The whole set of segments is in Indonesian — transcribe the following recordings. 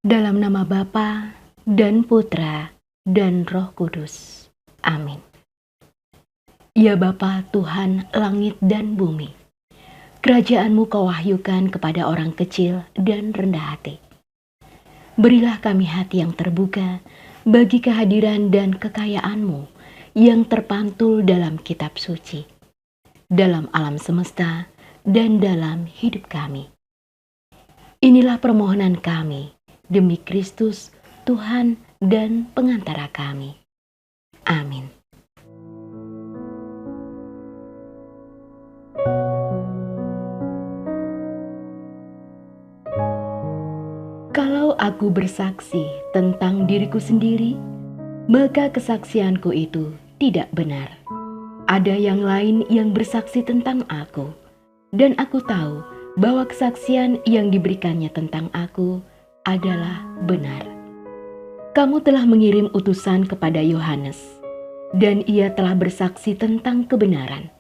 Dalam nama Bapa dan Putra dan Roh Kudus. Amin. Ya Bapa Tuhan langit dan bumi, kerajaan-Mu Kau wahyukan kepada orang kecil dan rendah hati. Berilah kami hati yang terbuka bagi kehadiran dan kekayaan-Mu yang terpantul dalam kitab suci, dalam alam semesta, dan dalam hidup kami. Inilah permohonan kami, demi Kristus, Tuhan dan pengantara kami. Amin. Kalau aku bersaksi tentang diriku sendiri, maka kesaksianku itu tidak benar. Ada yang lain yang bersaksi tentang aku, dan aku tahu bahwa kesaksian yang diberikannya tentang aku adalah benar. Kamu telah mengirim utusan kepada Yohanes, dan ia telah bersaksi tentang kebenaran.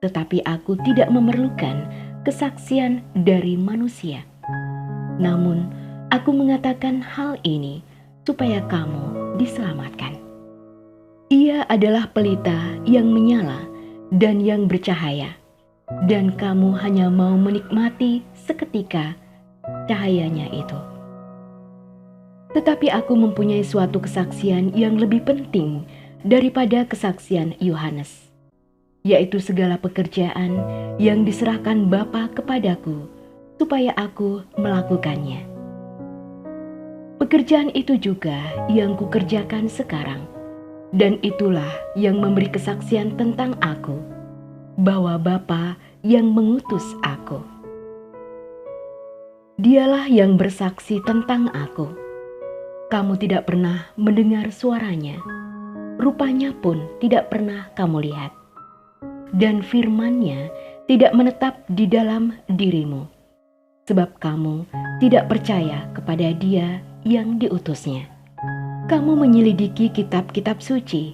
Tetapi aku tidak memerlukan kesaksian dari manusia. Namun, aku mengatakan hal ini supaya kamu diselamatkan. Ia adalah pelita yang menyala dan yang bercahaya, dan kamu hanya mau menikmati seketika cahayanya itu. Tetapi aku mempunyai suatu kesaksian yang lebih penting daripada kesaksian Yohanes, yaitu segala pekerjaan yang diserahkan Bapa kepadaku supaya aku melakukannya. Pekerjaan itu juga yang kukerjakan sekarang, dan itulah yang memberi kesaksian tentang aku, bahwa Bapa yang mengutus aku. Dialah yang bersaksi tentang aku. Kamu tidak pernah mendengar suaranya, rupanya pun tidak pernah kamu lihat, dan firman-Nya tidak menetap di dalam dirimu, sebab kamu tidak percaya kepada Dia yang diutusnya. Kamu menyelidiki kitab-kitab suci,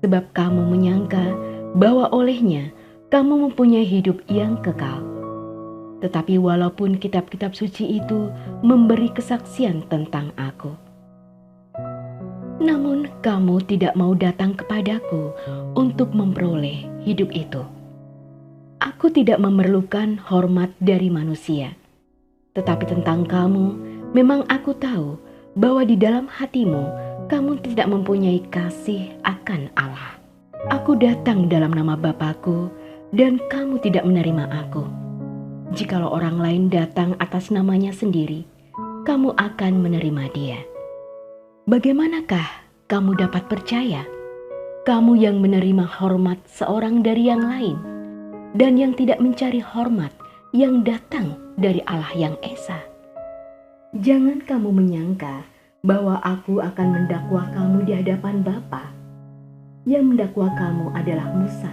sebab kamu menyangka bahwa olehnya kamu mempunyai hidup yang kekal. Tetapi walaupun kitab-kitab suci itu memberi kesaksian tentang aku, namun kamu tidak mau datang kepadaku untuk memperoleh hidup itu. Aku tidak memerlukan hormat dari manusia, tetapi tentang kamu, memang aku tahu bahwa di dalam hatimu kamu tidak mempunyai kasih akan Allah. Aku datang dalam nama Bapakku, dan kamu tidak menerima aku. Jikalau orang lain datang atas namanya sendiri, kamu akan menerima dia. Bagaimanakah kamu dapat percaya? Kamu yang menerima hormat seorang dari yang lain, dan yang tidak mencari hormat yang datang dari Allah yang Esa. Jangan kamu menyangka bahwa aku akan mendakwa kamu di hadapan Bapa. Yang mendakwa kamu adalah Musa,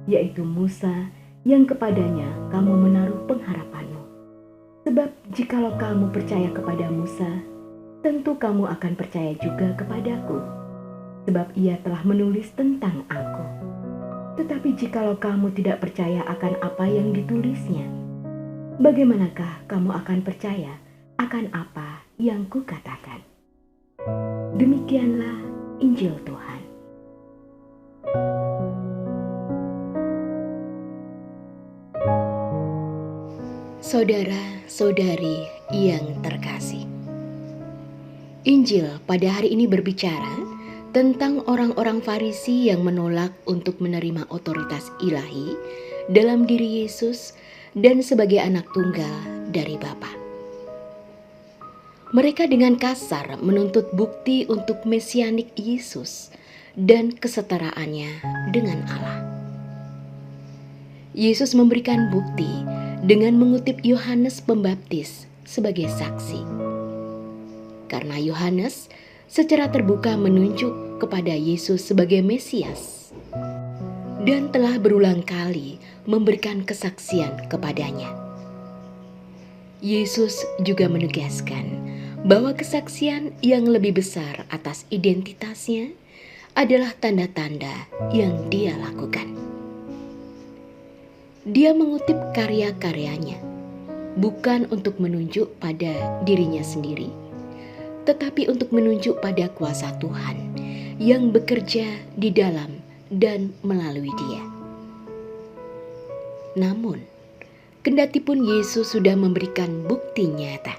yaitu Musa yang kepadanya kamu menaruh pengharapanmu. Sebab jikalau kamu percaya kepada Musa, tentu kamu akan percaya juga kepadaku, sebab ia telah menulis tentang aku. Tetapi jikalau kamu tidak percaya akan apa yang ditulisnya, bagaimanakah kamu akan percaya akan apa yang kukatakan? Demikianlah Injil Tuhan. Saudara-saudari yang terkasih, Injil pada hari ini berbicara tentang orang-orang Farisi yang menolak untuk menerima otoritas ilahi dalam diri Yesus dan sebagai anak tunggal dari Bapa. Mereka dengan kasar menuntut bukti untuk mesianik Yesus dan kesetaraannya dengan Allah. Yesus memberikan bukti dengan mengutip Yohanes Pembaptis sebagai saksi. Karena Yohanes secara terbuka menunjuk kepada Yesus sebagai Mesias dan telah berulang kali memberikan kesaksian kepadanya. Yesus juga menegaskan bahwa kesaksian yang lebih besar atas identitasnya adalah tanda-tanda yang dia lakukan. Dia mengutip karya-karyanya, bukan untuk menunjuk pada dirinya sendiri, tetapi untuk menunjuk pada kuasa Tuhan yang bekerja di dalam dan melalui dia. Namun, kendatipun Yesus sudah memberikan bukti nyata,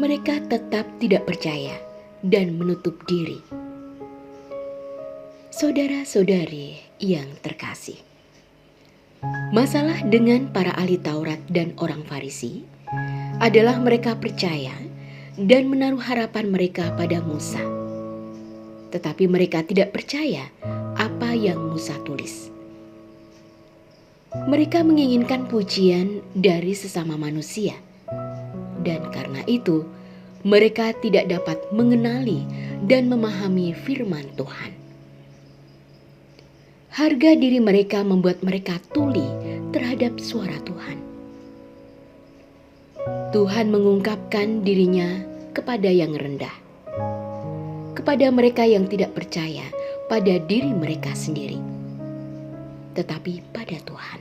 mereka tetap tidak percaya dan menutup diri. Saudara-saudari yang terkasih, masalah dengan para ahli Taurat dan orang Farisi adalah mereka percaya dan menaruh harapan mereka pada Musa. Tetapi mereka tidak percaya apa yang Musa tulis. Mereka menginginkan pujian dari sesama manusia. Dan karena itu, mereka tidak dapat mengenali dan memahami firman Tuhan. Harga diri mereka membuat mereka tuli terhadap suara Tuhan. Tuhan mengungkapkan dirinya kepada yang rendah, kepada mereka yang tidak percaya pada diri mereka sendiri, tetapi pada Tuhan.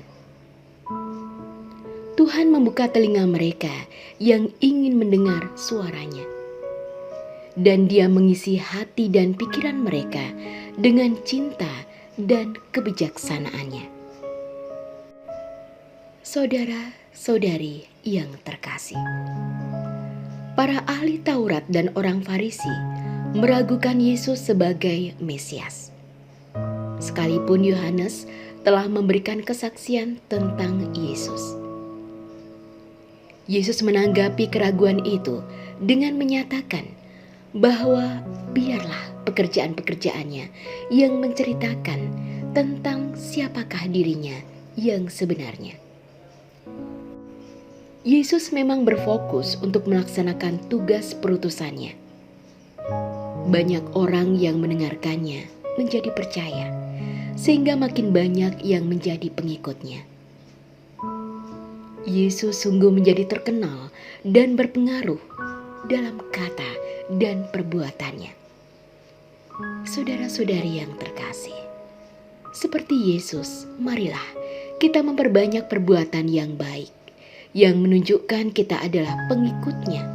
Tuhan membuka telinga mereka yang ingin mendengar suaranya, dan Dia mengisi hati dan pikiran mereka dengan cinta dan kebijaksanaannya. Saudara-saudari yang terkasih, para ahli Taurat dan orang Farisi meragukan Yesus sebagai Mesias. Sekalipun Yohanes telah memberikan kesaksian tentang Yesus. Yesus menanggapi keraguan itu dengan menyatakan bahwa biarlah pekerjaan-pekerjaannya yang menceritakan tentang siapakah dirinya yang sebenarnya. Yesus memang berfokus untuk melaksanakan tugas perutusannya. Banyak orang yang mendengarkannya menjadi percaya, sehingga makin banyak yang menjadi pengikutnya. Yesus sungguh menjadi terkenal dan berpengaruh dalam kata dan perbuatannya. Saudara-saudari yang terkasih, seperti Yesus, marilah kita memperbanyak perbuatan yang baik, yang menunjukkan kita adalah pengikutnya,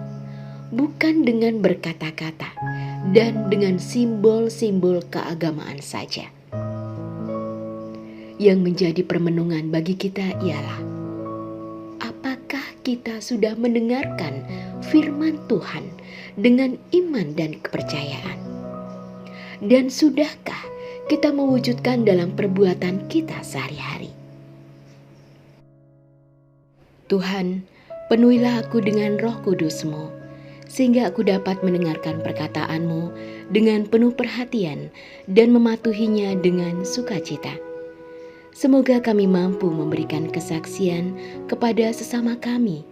bukan dengan berkata-kata dan dengan simbol-simbol keagamaan saja. Yang menjadi permenungan bagi kita ialah, apakah kita sudah mendengarkan firman Tuhan dengan iman dan kepercayaan? Dan sudahkah kita mewujudkan dalam perbuatan kita sehari-hari? Tuhan, penuhilah aku dengan Roh Kudus-Mu, sehingga aku dapat mendengarkan perkataan-Mu dengan penuh perhatian dan mematuhinya dengan sukacita. Semoga kami mampu memberikan kesaksian kepada sesama kami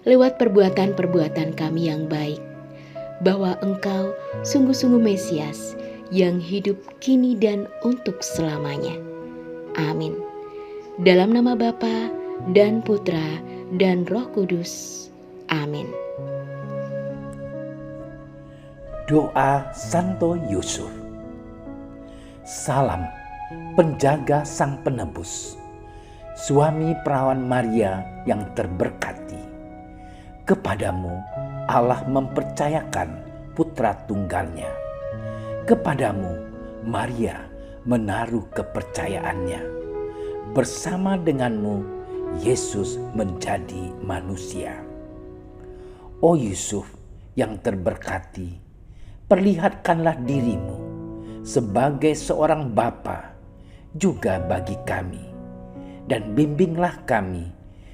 lewat perbuatan-perbuatan kami yang baik, bahwa Engkau sungguh-sungguh Mesias yang hidup kini dan untuk selamanya. Amin. Dalam nama Bapa dan Putra dan Roh Kudus. Amin. Doa Santo Yusuf. Salam penjaga Sang Penebus, suami perawan Maria yang terberkati. Kepadamu Allah mempercayakan putra tunggalnya. Kepadamu Maria menaruh kepercayaannya. Bersama denganmu Yesus menjadi manusia. O Yusuf yang terberkati, perlihatkanlah dirimu sebagai seorang bapa juga bagi kami, dan bimbinglah kami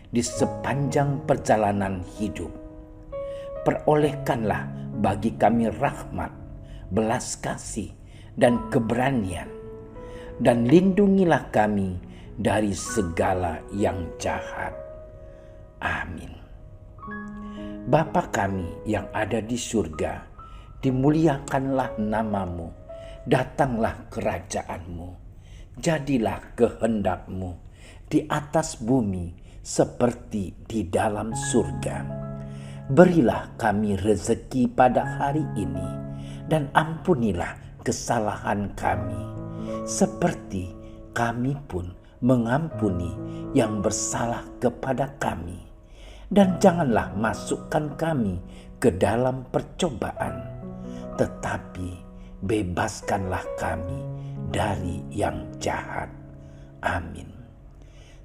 di sepanjang perjalanan hidup. Perolehkanlah bagi kami rahmat, belas kasih, dan keberanian, dan lindungilah kami dari segala yang jahat. Amin. Bapa kami yang ada di surga, dimuliakanlah namamu, datanglah kerajaanmu, jadilah kehendak-mu di atas bumi seperti di dalam surga. Berilah kami rezeki pada hari ini, dan ampunilah kesalahan kami, seperti kami pun mengampuni yang bersalah kepada kami. Dan janganlah masukkan kami ke dalam percobaan, tetapi bebaskanlah kami dari yang jahat. Amin.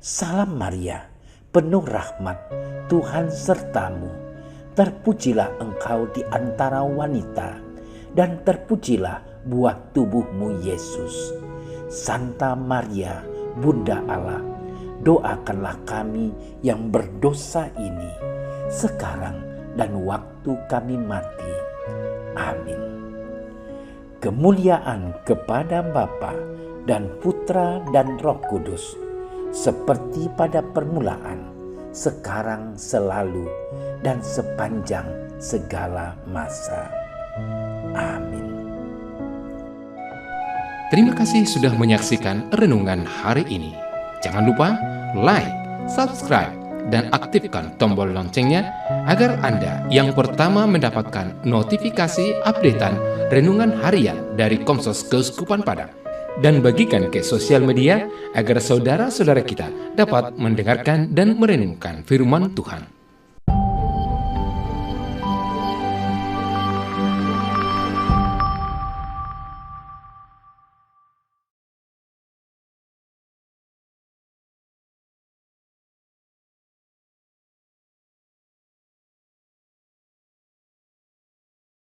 Salam Maria, penuh rahmat, Tuhan sertamu. Terpujilah engkau di antara wanita, dan terpujilah buah tubuhmu Yesus. Santa Maria, Bunda Allah, doakanlah kami yang berdosa ini, sekarang dan waktu kami mati. Amin. Kemuliaan kepada Bapa dan Putra dan Roh Kudus, seperti pada permulaan, sekarang, selalu, dan sepanjang segala masa. Amin. Terima kasih sudah menyaksikan renungan hari ini. Jangan lupa like, subscribe, dan aktifkan tombol loncengnya agar Anda yang pertama mendapatkan notifikasi updatean renungan harian dari Komsos Keuskupan Padang. Dan bagikan ke sosial media agar saudara-saudara kita dapat mendengarkan dan merenungkan firman Tuhan.